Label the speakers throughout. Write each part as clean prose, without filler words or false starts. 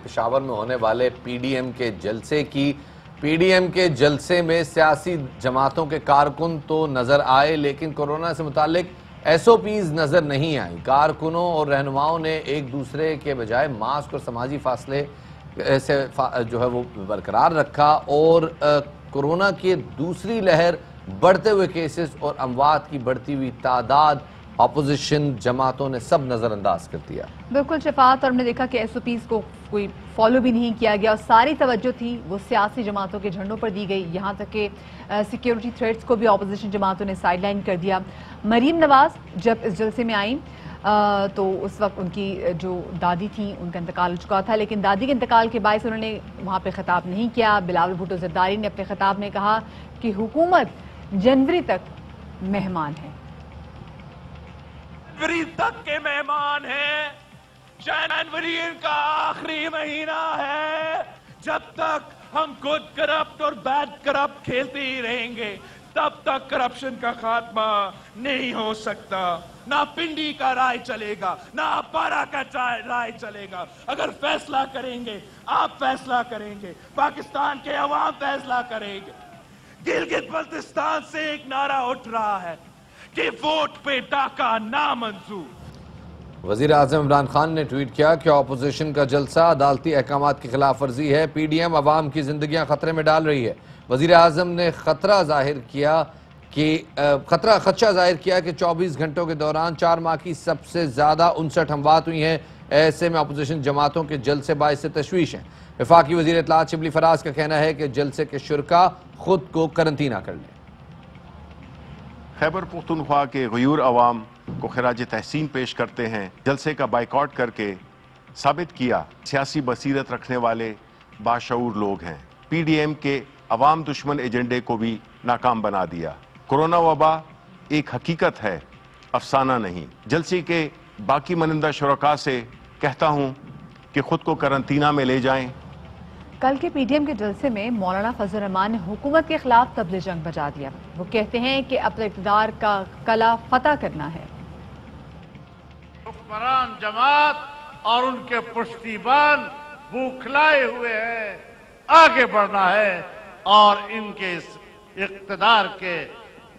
Speaker 1: پشاور میں ہونے والے پی ڈی ایم کے جلسے کی۔ پی ڈی ایم کے جلسے میں سیاسی جماعتوں کے کارکن تو نظر آئے لیکن کورونا سے متعلق ایس او پیز نظر نہیں آئی۔ کارکنوں اور رہنماؤں نے ایک دوسرے کے بجائے ماسک اور سماجی فاصلے سے جو ہے وہ برقرار رکھا اور کورونا کی دوسری لہر، بڑھتے ہوئے کیسز اور اموات کی بڑھتی ہوئی تعداد اپوزیشن جماعتوں نے سب نظر انداز کر دیا۔
Speaker 2: بالکل شفاعت، اور ہم نے دیکھا کہ ایس او پیز کو کوئی فالو بھی نہیں کیا گیا اور ساری توجہ تھی وہ سیاسی جماعتوں کے جھنڈوں پر دی گئی، یہاں تک کہ سیکیورٹی تھریٹس کو بھی اپوزیشن جماعتوں نے سائیڈ لائن کر دیا۔ مریم نواز جب اس جلسے میں آئیں تو اس وقت ان کی جو دادی تھیں ان کا انتقال ہو چکا تھا، لیکن دادی کے انتقال کے باعث انہوں نے وہاں پہ خطاب نہیں کیا۔ بلاول بھٹو زرداری نے اپنے خطاب میں کہا کہ حکومت جنوری تک مہمان ہے،
Speaker 3: جنوری تک کے مہمان ہیں۔ جنوری ان کا آخری مہینہ ہے۔ جب تک ہم گڈ کرپٹ اور بیڈ کرپٹ کھیلتے ہی رہیں گے تب تک کرپشن کا خاتمہ نہیں ہو سکتا۔ نہ پنڈی کا رائے چلے گا، نہ اپارا کا رائے چلے گا۔ اگر فیصلہ کریں گے، آپ فیصلہ کریں گے، پاکستان کے عوام فیصلہ کریں گے۔ گلگت بلتستان سے ایک نعرہ اٹھ رہا ہے کہ ووٹ پہ ڈاکہ نامنظور۔
Speaker 1: وزیر اعظم عمران خان نے ٹویٹ کیا کہ اپوزیشن کا جلسہ عدالتی احکامات کی خلاف ورزی ہے، پی ڈی ایم عوام کی زندگیاں خطرے میں ڈال رہی ہے۔ وزیر اعظم نے خدشہ ظاہر کیا کہ 24 گھنٹوں کے دوران 4 ماہ کی سب سے زیادہ 59 اموات ہوئی ہیں، ایسے میں اپوزیشن جماعتوں کے جلسے باعث تشویش ہیں۔ وفاقی وزیر اطلاعات شبلی فراز کا کہنا ہے کہ جلسے کے شرکاء خود کو قرنطینہ کر لیں۔
Speaker 4: خیبر پختونخوا کے غیور عوام کو خراج تحسین پیش کرتے ہیں۔ جلسے کا بائیکاٹ کر کے ثابت کیا سیاسی بصیرت رکھنے والے باشعور لوگ ہیں۔ پی ڈی ایم کے عوام دشمن ایجنڈے کو بھی ناکام بنا دیا۔ کورونا وبا ایک حقیقت ہے، افسانہ نہیں۔ جلسے کے باقی منندہ شرکاء سے کہتا ہوں کہ خود کو قرنطینہ میں لے جائیں۔
Speaker 2: کل کے پی ڈی ایم کے جلسے میں مولانا فضل الرحمان نے حکومت کے خلاف طبل جنگ بجا دیا۔ وہ کہتے ہیں کہ اب اقتدار کا قلعہ فتح کرنا ہے۔
Speaker 5: حکمران جماعت اور ان کے پشتیبان بوکھلائے ہوئے ہیں، آگے بڑھنا ہے اور ان کے اس اقتدار کے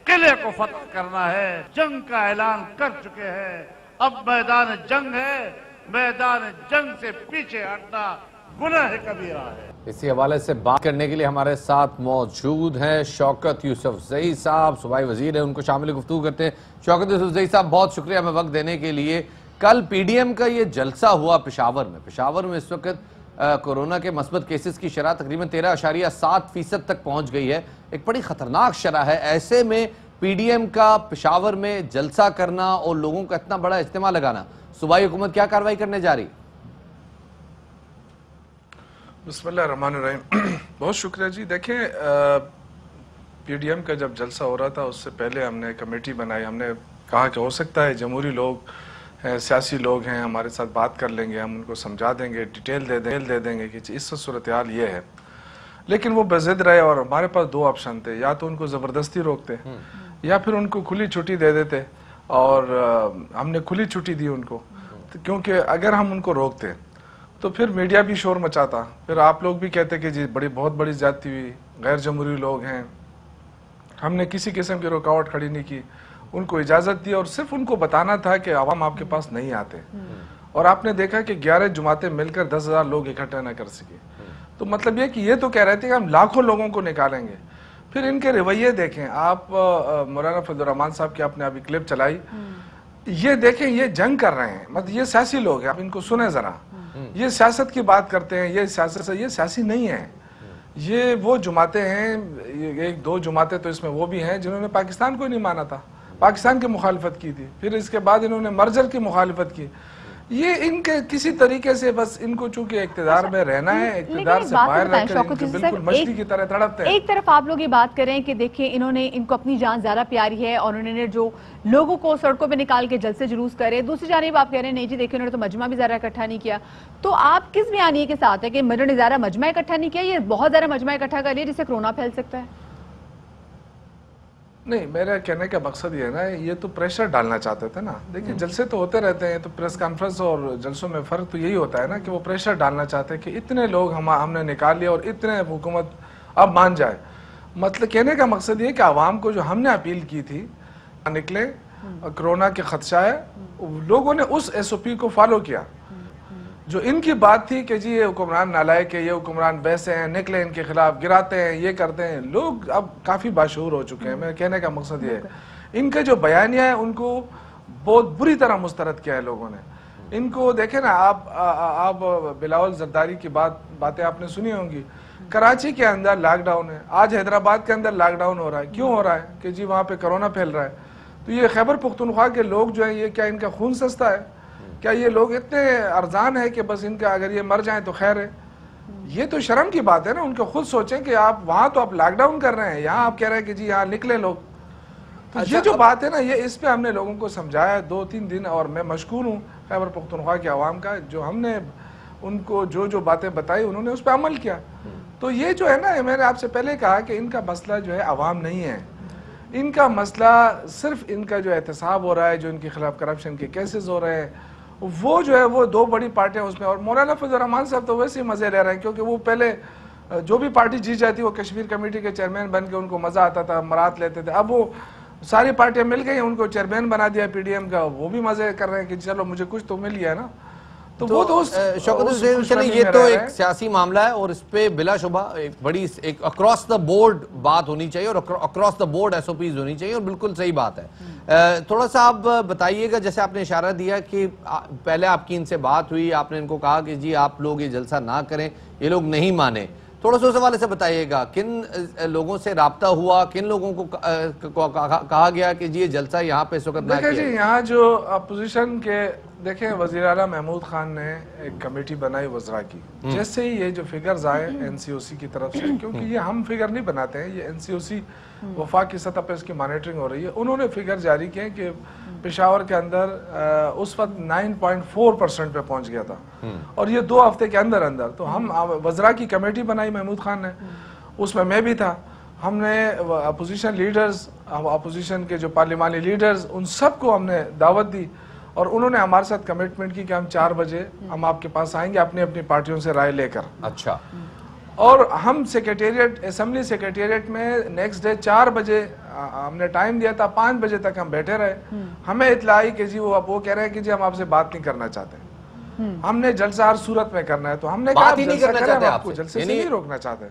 Speaker 5: قلعے کو فتح کرنا ہے۔ جنگ کا اعلان کر چکے ہیں، اب میدان جنگ ہے، میدان جنگ سے پیچھے ہٹنا گناہ کبیرہ ہے۔
Speaker 1: اسی حوالے سے بات کرنے کے لیے ہمارے ساتھ موجود ہیں شوکت یوسف زئی صاحب، صوبائی وزیر ہیں، ان کو شامل گفتگو کرتے ہیں۔ شوکت یوسف زئی صاحب بہت شکریہ ہمیں وقت دینے کے لیے۔ کل پی ڈی ایم کا یہ جلسہ ہوا پشاور میں اس وقت کورونا کے مثبت کیسز کی شرح تقریباً 13.7% تک پہنچ گئی ہے، ایک بڑی خطرناک شرح ہے۔ ایسے میں پی ڈی ایم کا پشاور میں جلسہ کرنا اور لوگوں کا اتنا بڑا اجتماع لگانا، صوبائی حکومت کیا کارروائی کرنے جا رہی؟
Speaker 6: بسم اللہ الرحمن الرحیم، بہت شکریہ جی۔ دیکھیں پی ڈی ایم کا جب جلسہ ہو رہا تھا اس سے پہلے ہم نے کمیٹی بنائی، ہم نے کہا کہ ہو سکتا ہے جمہوری لوگ ہیں، سیاسی لوگ ہیں، ہمارے ساتھ بات کر لیں گے، ہم ان کو سمجھا دیں گے، ڈیٹیل دے دیں گے کہ اس صورتحال یہ ہے، لیکن وہ بضد رہے اور ہمارے پاس 2 آپشن تھے، یا تو ان کو زبردستی روکتے یا پھر ان کو کھلی چھٹی دے دیتے، اور ہم نے کھلی چھٹی دی ان کو، کیونکہ اگر ہم ان کو روکتے تو پھر میڈیا بھی شور مچاتا، پھر آپ لوگ بھی کہتے کہ جی بہت بڑی زیادتی ہوئی، غیر جمہوری لوگ ہیں۔ ہم نے کسی قسم کی رکاوٹ کھڑی نہیں کی، ان کو اجازت دی اور صرف ان کو بتانا تھا کہ عوام آپ کے پاس نہیں آتے، اور آپ نے دیکھا کہ 11 جماعتیں مل کر 10,000 لوگ اکٹھے نہ کر سکے۔ تو مطلب یہ کہ یہ تو کہہ رہے تھے کہ ہم لاکھوں لوگوں کو نکالیں گے۔ پھر ان کے رویے دیکھیں آپ، مولانا فضل الرحمان صاحب کی آپ نے ابھی کلپ چلائی، یہ دیکھیں یہ جنگ کر رہے ہیں، مطلب یہ سیاسی لوگ ہیں، آپ ان کو سنیں ذرا، یہ سیاست کی بات کرتے ہیں، یہ سیاسی نہیں ہے، یہ وہ جماعتیں ہیں، 1-2 جماعتیں تو اس میں وہ بھی ہیں جنہوں نے پاکستان کو نہیں مانا تھا، پاکستان کی مخالفت کی تھی، پھر اس کے بعد انہوں نے مرجر کی مخالفت کی۔ یہ ان کے کسی طریقے سے بس ان کو چونکہ اقتدار میں رہنا ہے، اقتدار سے باہر رہ کر بالکل مچھلی کی طرح تڑپتے ہیں۔
Speaker 2: ایک طرف آپ لوگ یہ بات کریں کہ دیکھیں انہوں نے، ان کو اپنی جان زیادہ پیاری ہے اور انہوں نے جو لوگوں کو سڑکوں پہ نکال کے جلسے جلوس کرے، دوسری جانب آپ کہہ رہے ہیں نہیں جی دیکھیں انہوں نے تو مجمع بھی زیادہ اکٹھا نہیں کیا، تو آپ کس بیانیے کے ساتھ ہے کہ انہوں نے زیادہ مجمع اکٹھا نہیں کیا، یہ بہت زیادہ مجمع اکٹھا کر لیا جس سے کرونا پھیل سکتا ہے؟
Speaker 6: نہیں، میرا کہنے کا مقصد یہ ہے نا، یہ تو پریشر ڈالنا چاہتے تھے نا. دیکھیں جلسے تو ہوتے رہتے ہیں، تو پریس کانفرنس اور جلسوں میں فرق تو یہی ہوتا ہے نا کہ وہ پریشر ڈالنا چاہتے ہیں کہ اتنے لوگ ہم نے نکال لیا اور اتنے حکومت اب مان جائے. مطلب کہنے کا مقصد یہ کہ عوام کو جو ہم نے اپیل کی تھی نکلے، کرونا کے خدشہ ہے، لوگوں نے اس ایس او پی کو فالو کیا. جو ان کی بات تھی کہ جی یہ حکمران نالائق ہے، یہ حکمران ویسے ہیں، نکلے ان کے خلاف گراتے ہیں، یہ کرتے ہیں، لوگ اب کافی باشعور ہو چکے ہیں. میرے کہنے کا مقصد یہ ہے ان کے جو بیانیہ ہے ان کو بہت بری طرح مسترد کیا ہے لوگوں نے. ان کو دیکھیں نا، آپ بلاول زرداری کی باتیں آپ نے سنی ہوں گی. کراچی کے اندر لاک ڈاؤن ہے، آج حیدرآباد کے اندر لاک ڈاؤن ہو رہا ہے. کیوں ہو رہا ہے؟ کہ جی وہاں پہ کرونا پھیل رہا ہے. تو یہ خیبر پختونخوا کے لوگ جو ہیں، یہ کیا ان کا خون سستا ہے؟ کیا یہ لوگ اتنے ارزان ہے کہ بس ان کا اگر یہ مر جائیں تو خیر ہے؟ یہ تو شرم کی بات ہے نا. ان کو خود سوچیں کہ آپ وہاں تو آپ لاک ڈاؤن کر رہے ہیں، یہاں آپ کہہ رہے ہیں کہ جی یہاں نکلے لوگ. تو یہ جو بات ہے نا، یہ اس پہ ہم نے لوگوں کو سمجھایا 2-3 دن، اور میں مشکور ہوں خیبر پختونخوا کے عوام کا، جو ہم نے ان کو جو باتیں بتائی انہوں نے اس پہ عمل کیا. تو یہ جو ہے نا، میں نے آپ سے پہلے کہا کہ ان کا مسئلہ جو ہے عوام نہیں ہے. ان کا مسئلہ صرف ان کا جو احتساب ہو رہا ہے، جو ان کے خلاف کرپشن کے کیسز ہو رہے ہیں، وہ جو ہے وہ 2 بڑی پارٹیاں اس میں. اور مولانا فضل الرحمان صاحب تو ویسے ہی مزے لے رہے ہیں، کیونکہ وہ پہلے جو بھی پارٹی جیت جاتی وہ کشمیر کمیٹی کے چیئرمین بن کے ان کو مزہ آتا تھا، مرات لیتے تھے. اب وہ ساری پارٹیاں مل گئی، ان کو چیئرمین بنا دیا پی ڈی ایم کا، وہ بھی مزے کر رہے ہیں کہ چلو مجھے کچھ تو مل گیا نا. تو وہ تو
Speaker 1: شوکت حسین چلیں، یہ تو ایک سیاسی معاملہ ہے اور اس پہ بلا شبہ ایک بڑی ایک اکراس دا بورڈ بات ہونی چاہیے اور across the board S O Ps ہونی چاہیے، اور بالکل صحیح بات ہے. تھوڑا سا آپ بتائیے گا، جیسے آپ نے اشارہ دیا کہ پہلے آپ کی ان سے بات ہوئی، آپ نے ان کو کہا کہ جی آپ لوگ یہ جلسہ نہ کریں، یہ لوگ نہیں مانے. تھوڑا سا اس حوالے سے بتائیے گا کن لوگوں سے رابطہ ہوا، کن لوگوں کو کہا گیا کہ جی یہ جلسہ یہاں پہ اس وقت نہ کیا؟
Speaker 6: دیکھیں جی، یہاں جو اپوزیشن کے دیکھیں، وزیر اعلیٰ محمود خان نے ایک کمیٹی بنائی وزراء کی. جیسے ہی یہ جو فگرز آئے این سی او سی کی طرف سے، کیونکہ یہ ہم فگر نہیں بناتے ہیں، یہ این سی او سی وفاق کی سطح پہ اس کی مانیٹرنگ ہو رہی ہے. انہوں نے فگر جاری کیے کہ پشاور کے اندر اس وقت 9.4% پہ پہنچ گیا تھا، اور یہ 2 ہفتے کے اندر. تو ہم وزراء کی کمیٹی بنائی محمود خان نے، اس میں بھی تھا. ہم نے اپوزیشن لیڈرز، اپوزیشن کے جو پارلیمانی لیڈرز، ان سب کو ہم نے دعوت دی، اور انہوں نے ہمارے ساتھ کمٹمنٹ کی کہ ہم 4 بجے ہم آپ کے پاس آئیں گے اپنی اپنی پارٹیوں سے رائے لے کر.
Speaker 1: اچھا. اور
Speaker 6: ہم سیکریٹریٹ، اسمبلی سیکریٹریٹ میں نیکسٹ ڈے 4 بجے ہم نے ٹائم دیا تھا، 5 بجے تک ہم بیٹھے رہے. ہمیں اطلاع آئی کہ جی وہ کہہ رہے ہیں کہ جی ہم آپ سے بات نہیں کرنا چاہتے، ہم نے جلسہ ہر صورت میں کرنا ہے. تو ہم نے کہا آپ کو جلسے سے نہیں روکنا چاہتے.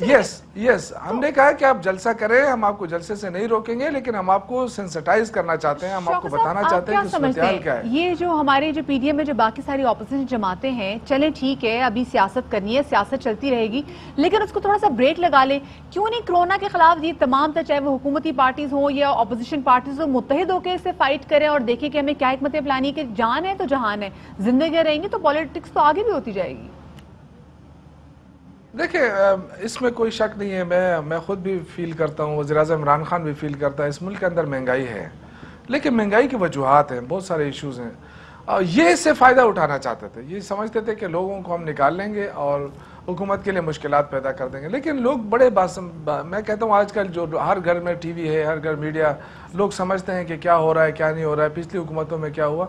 Speaker 6: یس ہم نے کہا کہ آپ جلسہ کریں، ہم آپ کو جلسے سے نہیں روکیں گے، لیکن ہم آپ کو سینسٹائز کرنا چاہتے ہیں، ہم آپ کو بتانا چاہتے ہیں کہ صورتحال کیا ہے.
Speaker 2: یہ جو ہمارے جو پی ڈی ایم میں جو باقی ساری اپوزیشن جماعتیں ہیں، چلیں ٹھیک ہے، ابھی سیاست کرنی ہے، سیاست چلتی رہے گی، لیکن اس کو تھوڑا سا بریک لگا لیں. کیوں نہیں کرونا کے خلاف یہ تمام چاہے وہ حکومتی پارٹیز ہوں یا اپوزیشن پارٹیز ہوں، متحد ہو کے اس سے فائٹ کریں اور دیکھیں کہ ہمیں کیا حکمت عملی کہ جان ہے تو جہان ہے، زندگیاں رہیں گی تو پالیٹکس تو آگے بھی ہوتی جائے گی.
Speaker 6: دیکھیں اس میں کوئی شک نہیں ہے، میں خود بھی فیل کرتا ہوں، وزیراعظم عمران خان بھی فیل کرتا ہے، اس ملک کے اندر مہنگائی ہے، لیکن مہنگائی کی وجوہات ہیں، بہت سارے ایشوز ہیں. یہ اس سے فائدہ اٹھانا چاہتے تھے، یہ سمجھتے تھے کہ لوگوں کو ہم نکال لیں گے اور حکومت کے لیے مشکلات پیدا کر دیں گے. لیکن لوگ بڑے میں کہتا ہوں آج کل جو ہر گھر میں ٹی وی ہے، ہر گھر میڈیا، لوگ سمجھتے ہیں کہ کیا ہو رہا ہے کیا نہیں ہو رہا ہے، پچھلی حکومتوں میں کیا ہوا.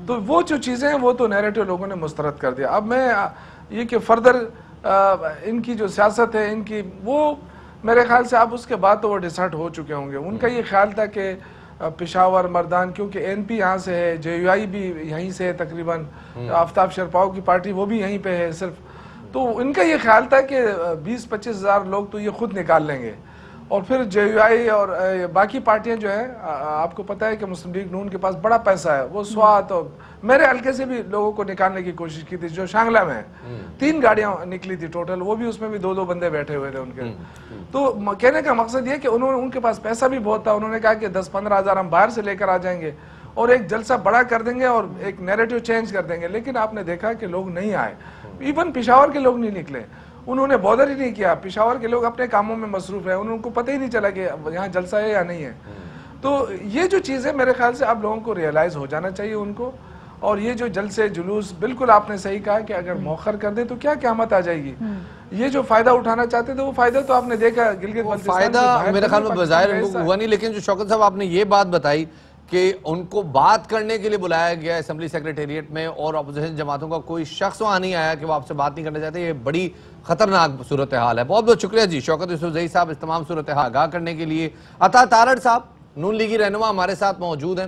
Speaker 6: تو وہ جو چیزیں ہیں وہ تو نیریٹو لوگوں نے مسترد کر دیا. اب میں یہ کہ فردر ان کی جو سیاست ہے ان کی، وہ میرے خیال سے اب اس کے بعد تو وہ ڈسائڈ ہو چکے ہوں گے. ان کا یہ خیال تھا کہ پشاور، مردان، کیونکہ این پی یہاں سے ہے، جے یو آئی بھی یہیں سے ہے تقریباً، آفتاب شرپاؤ کی پارٹی وہ بھی یہیں پہ ہے صرف. تو ان کا یہ خیال تھا کہ 20-25 ہزار لوگ تو یہ خود نکال لیں گے، اور پھر جے یو آئی اور باقی پارٹیاں جو ہیں، آپ کو پتہ ہے کہ مسلم لیگ نون کے پاس بڑا پیسہ ہے، وہ سوات اور میرے حلقے سے بھی لوگوں کو نکالنے کی کوشش کی تھی. جو شانگلہ میں 3 گاڑیاں نکلی تھی ٹوٹل، وہ بھی اس میں بھی 2 بندے بیٹھے ہوئے تھے ان کے. تو کہنے کا مقصد یہ کہ ان کے پاس پیسہ بھی بہت تھا. انہوں نے کہا کہ 10-15 ہزار ہم باہر سے لے کر آ جائیں گے اور ایک جلسہ بڑا کر دیں گے اور ایک نیریٹو چینج کر دیں گے. لیکن آپ نے دیکھا کہ لوگ نہیں آئے، ایون پشاور کے لوگ نہیں نکلے، انہوں نے بودر ہی نہیں کیا. پشاور کے لوگ اپنے کاموں میں مصروف ہیں، ان کو پتہ ہی نہیں چلا کہ یہاں جلسہ ہے یا نہیں ہے. تو یہ جو چیز ہے میرے خیال سے اب لوگوں کو ریئلائز ہو جانا چاہیے ان کو. اور یہ جو جلسے جلوس، بالکل آپ نے صحیح کہا کہ اگر مؤخر کر دیں تو کیا قیامت آ جائے گی. یہ جو فائدہ اٹھانا چاہتے تھے وہ فائدہ تو آپ نے دیکھا گلگت بلتستان
Speaker 1: فائدہ میرے خیال میں بظاہر ان کو ہوا نہیں، لیکن جو شوکت صاحب آپ نے یہ بات بتائی کہ ان کو بات کرنے کے لیے بلایا گیا اسمبلی سیکریٹریٹ میں اور اپوزیشن جماعتوں کا کوئی شخص وہاں نہیں آیا کہ وہ آپ سے بات نہیں کرنا چاہتے، یہ بڑی خطرناک صورتحال ہے۔ بہت بہت شکریہ جی شوکت یوسفزئی صاحب اس تمام صورتحال آگاہ کرنے کے لیے۔ عطا تارڑ صاحب نون لیگی رہنما ہمارے ساتھ موجود ہیں،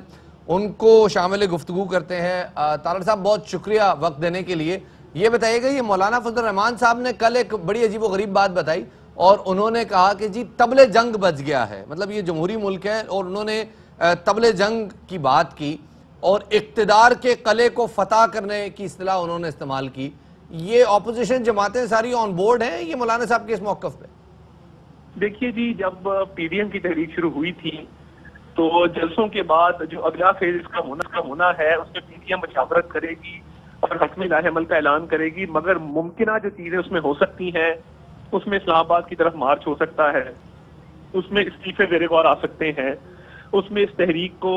Speaker 1: ان کو شامل گفتگو کرتے ہیں۔ تارڑ صاحب بہت شکریہ وقت دینے کے لیے۔ یہ بتائیے گا، یہ مولانا فضل الرحمان صاحب نے کل ایک بڑی عجیب و غریب بات بتائی اور انہوں نے کہا کہ جی طبل جنگ بج گیا ہے، مطلب یہ جمہوری ملک ہے، اور انہوں نے طبل جنگ کی بات کی اور اقتدار کے قلعے کو فتح کرنے کی اصطلاح انہوں نے استعمال کی۔ یہ اپوزیشن جماعتیں ساری آن بورڈ ہیں یہ مولانا صاحب کے اس موقف پہ؟
Speaker 7: دیکھیے جی، جب پی ڈی ایم کی تحریک شروع ہوئی تھی تو جلسوں کے بعد جو اگلا فیز اس کا ہونا ہے اس میں پی ڈی ایم مشاورت کرے گی اور حتمی لاہ عمل کا اعلان کرے گی، مگر ممکنہ جو چیزیں اس میں ہو سکتی ہیں اس میں اسلام آباد کی طرف مارچ ہو سکتا ہے، اس میں استعفے زیر غور آ سکتے ہیں، اس میں اس تحریک کو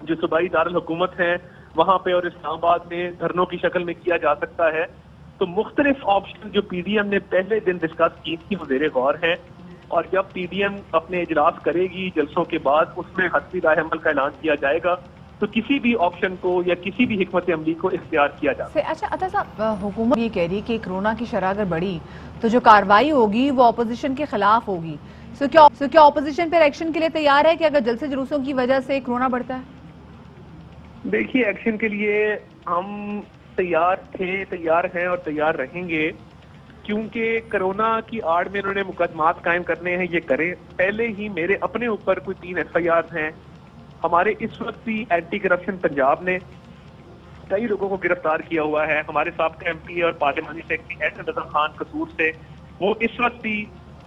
Speaker 7: جو صوبائی دارالحکومت ہے وہاں پہ اور اسلام آباد میں دھرنوں کی شکل میں کیا جا سکتا ہے۔ تو مختلف آپشن جو پی ڈی ایم نے پہلے دن ڈسکس کی تھی وہ زیر غور ہیں، اور جب پی ڈی ایم اپنے اجلاس کرے گی جلسوں کے بعد اس میں حتمی لاہ عمل کا اعلان کیا جائے گا تو کسی بھی آپشن کو یا کسی بھی حکمت عملی کو اختیار کیا جائے۔
Speaker 2: اچھا عطا صاحب، حکومت یہ کہہ رہی کہ کرونا کی شرح اگر بڑھی تو جو کارروائی ہوگی وہ اپوزیشن کے خلاف ہوگی، سو کیا اپوزیشن پر ایکشن کے لیے تیار ہے کہ اگر جلسے جلوسوں کی وجہ سے کرونا بڑھتا ہے؟
Speaker 7: دیکھیے، ایکشن کے لیے ہم تیار تھے، تیار ہیں اور تیار رہیں گے، کیونکہ کرونا کی آڑ میں انہوں نے مقدمات قائم کرنے ہیں، یہ کریں۔ پہلے ہی میرے اپنے اوپر کوئی 3 ایف آئی آر ہیں، ہمارے اس وقت بھی اینٹی کرپشن پنجاب نے کئی لوگوں کو گرفتار کیا ہوا ہے، ہمارے سابقہ ایم پی اور پارلیمانی سیکرٹری احسن رضا خان قصور سے وہ اس وقت بھی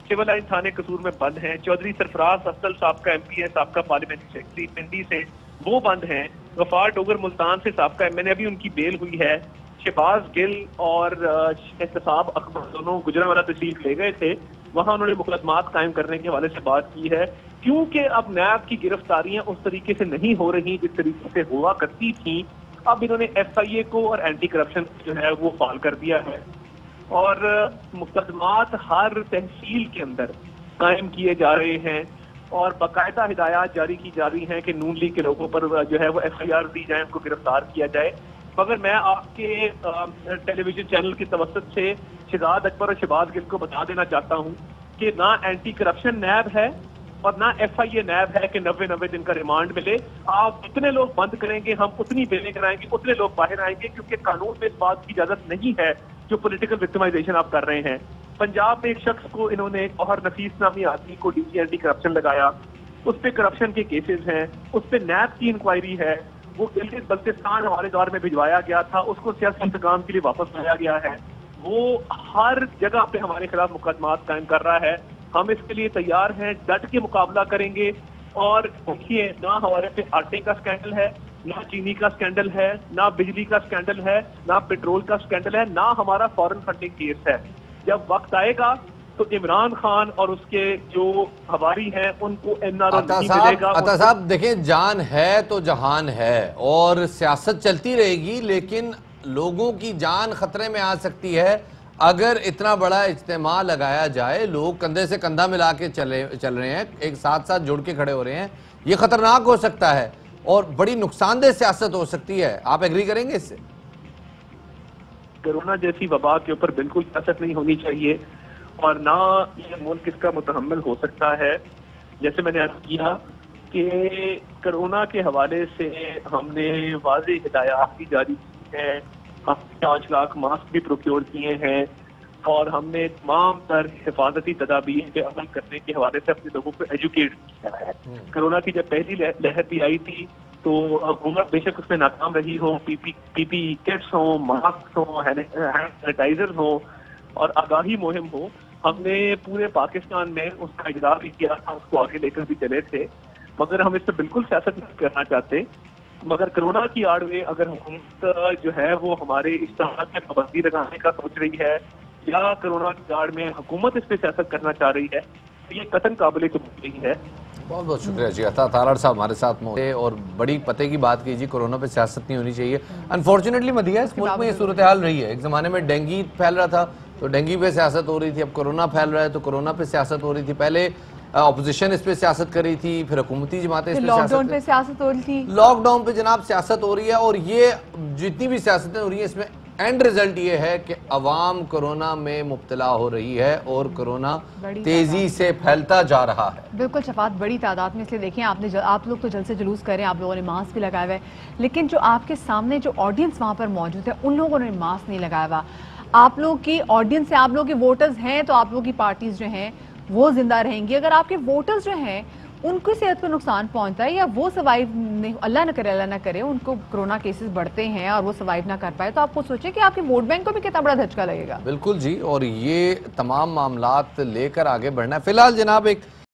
Speaker 7: سول لائن تھانے قصور میں بند ہیں، چودھری سرفراز افضل سابقہ ایم پی ہے، سابقہ پارلیمانی سیکرٹری پنڈی سے وہ بند ہیں، غفار ڈوگر ملتان سے سابقہ ایم این اے ابھی ان کی بیل ہوئی ہے، شہباز گل اور احتساب اکبر دونوں گجرانوالہ تشریف لے گئے تھے، وہاں انہوں نے مقدمات قائم کرنے کے حوالے سے بات کی ہے، کیونکہ اب نیب کی گرفتاریاں اس طریقے سے نہیں ہو رہی جس طریقے سے ہوا کرتی تھیں، اب انہوں نے ایف آئی اے کو اور اینٹی کرپشن جو ہے وہ فعال کر دیا ہے، اور مقدمات ہر تحصیل کے اندر قائم کیے جا رہے ہیں اور باقاعدہ ہدایات جاری کی جا رہی ہیں کہ نون لیگ کے لوگوں پر جو ہے وہ ایف آئی آر دی جائیں، ان کو گرفتار کیا جائے۔ مگر میں آپ کے ٹیلی ویژن چینل کی توسط سے شہزاد اکبر اور شہباز گل کو بتا دینا چاہتا ہوں کہ نہ اینٹی کرپشن نیب ہے اور نہ ایف آئی اے نیب ہے کہ 90 دن کا ریمانڈ ملے۔ آپ جتنے لوگ بند کریں گے ہم اتنی بیلیں کرائیں گے، اتنے لوگ باہر آئیں گے، کیونکہ قانون میں اس بات کی اجازت نہیں ہے جو پولیٹیکل وکٹمائزیشن آپ کر رہے ہیں۔ پنجاب میں ایک شخص کو انہوں نے گوہر نفیس نامی آدمی کو ڈی جی اینٹی کرپشن لگایا، اس پہ کرپشن کے کیسز ہیں، اس پہ نیب کی انکوائری ہے، وہ گلگت بلتستان ہمارے دور میں بھجوایا گیا تھا، اس کو سیاسی انتقام کے لیے واپس لایا گیا ہے، وہ ہر جگہ پہ ہمارے خلاف مقدمات قائم کر رہا ہے۔ ہم اس کے لیے تیار ہیں، ڈٹ کے مقابلہ کریں گے، اور دیکھیے نہ ہمارے پہ آٹے کا سکینڈل ہے، نہ چینی کا سکینڈل ہے، نہ بجلی کا سکینڈل ہے، نہ پیٹرول کا سکینڈل ہے، نہ ہمارا فورن فنڈنگ کیس ہے۔ جب وقت آئے گا تو عمران خان اور اس کے جو ہواری ہیں ان کو این آر او نہیں ملے گا۔
Speaker 1: عطا صاحب دیکھیں، جان ہے تو جہان ہے اور سیاست چلتی رہے گی، لیکن لوگوں کی جان خطرے میں آ سکتی ہے اگر اتنا بڑا اجتماع لگایا جائے، لوگ کندھے سے کندھا ملا کے چل رہے ہیں، ایک ساتھ جڑ کے کھڑے ہو رہے ہیں، یہ خطرناک ہو سکتا ہے اور بڑی نقصان دہ سیاست ہو سکتی ہے۔ آپ ایگری کریں گے اس سے؟
Speaker 7: کرونا جیسی وبا کے اوپر بالکل سیاست نہیں ہونی چاہیے اور نہ یہ ملک اس کا متحمل ہو سکتا ہے۔ جیسے میں نے عرض کیا کہ کرونا کے حوالے سے ہم نے واضح ہدایات بھی جاری کی ہیں، ہم 5 لاکھ ماسک بھی پروکیور کیے ہیں اور ہم نے تمام تر حفاظتی تدابیر پہ عمل کرنے کے حوالے سے اپنے لوگوں کو ایجوکیٹ کیا ہے۔ کرونا کی جب پہلی لہر بھی آئی تھی تو حکومت بے شک اس میں ناکام رہی ہو، پی پی کٹس ہوں، ماسک ہوں، ہینڈ سینیٹائزر ہوں اور آگاہی مہم ہو، ہم نے پورے پاکستان میں اس کا اجرا بھی کیا تھا، اس کو آگے لے کر بھی چلے تھے، مگر ہم اس پہ بالکل سیاست نہیں کرنا چاہتے۔ مگر کرونا کی آڑ میں اگر حکومت جو ہے وہ ہمارے اشتہارات میں پابندی لگانے کا سوچ رہی ہے یا کرونا کی آڑ میں حکومت اس پہ سیاست کرنا چاہ رہی ہے تو یہ قطعاً قابل قبول نہیں ہے۔
Speaker 1: بہت بہت شکریہ جی۔ عطا تارڑ صاحب ہمارے ساتھ موجود اور بڑی پتے کی بات کی جی، کورونا پہ سیاست نہیں ہونی چاہیے۔ انفارچونیٹلی مدیہ اس ملک میں یہ صورتحال رہی ہے، ایک زمانے میں ڈینگی پھیل رہا تھا، تو ڈینگی پہ سیاست ہو رہی تھی، اب کورونا پھیل رہا ہے تو کورونا پہ سیاست ہو رہی تھی. پہلے اپوزیشن اس پہ سیاست کر رہی تھی، پھر حکومتی جماعتیں اس پہ
Speaker 2: لاک ڈاؤن پہ سیاست ہو رہی تھی.
Speaker 1: لاک ڈاؤن پہ جناب سیاست ہو رہی ہے، اور یہ جتنی بھی سیاستیں ہو رہی ہیں اس میں اینڈ ریزلٹ یہ ہے کہ عوام کورونا میں مبتلا ہو رہی ہے اور کورونا تیزی سے پھیلتا جا رہا ہے.
Speaker 2: بالکل شفاعت، بڑی تعداد میں. اس لیے دیکھیں آپ لوگ تو جلد سے جلوس کریں، آپ لوگوں نے ماسک بھی لگایا ہوا ہے، لیکن جو آپ کے سامنے جو آڈینس وہاں پر موجود ہے ان لوگوں نے ماسک نہیں لگایا ہوا. آپ لوگ کی آڈینس ہے، آپ لوگ کے ووٹرز ہیں، تو آپ لوگوں کی پارٹیز جو ہیں وہ زندہ رہیں گی. اگر آپ کے ووٹرز جو ہیں ان کو صحت کو نقصان پہنچتا ہے یا وہ سروائیو نہیں، اللہ نہ کرے ان کو کرونا کیسز بڑھتے ہیں اور وہ سروائیو نہ کر پائے، تو آپ کو سوچیں کہ آپ کے ووٹ بینک کو بھی کتنا بڑا دھچکا لگے گا.
Speaker 1: بالکل جی، اور یہ تمام معاملات لے کر آگے بڑھنا ہے. فی الحال جناب ایک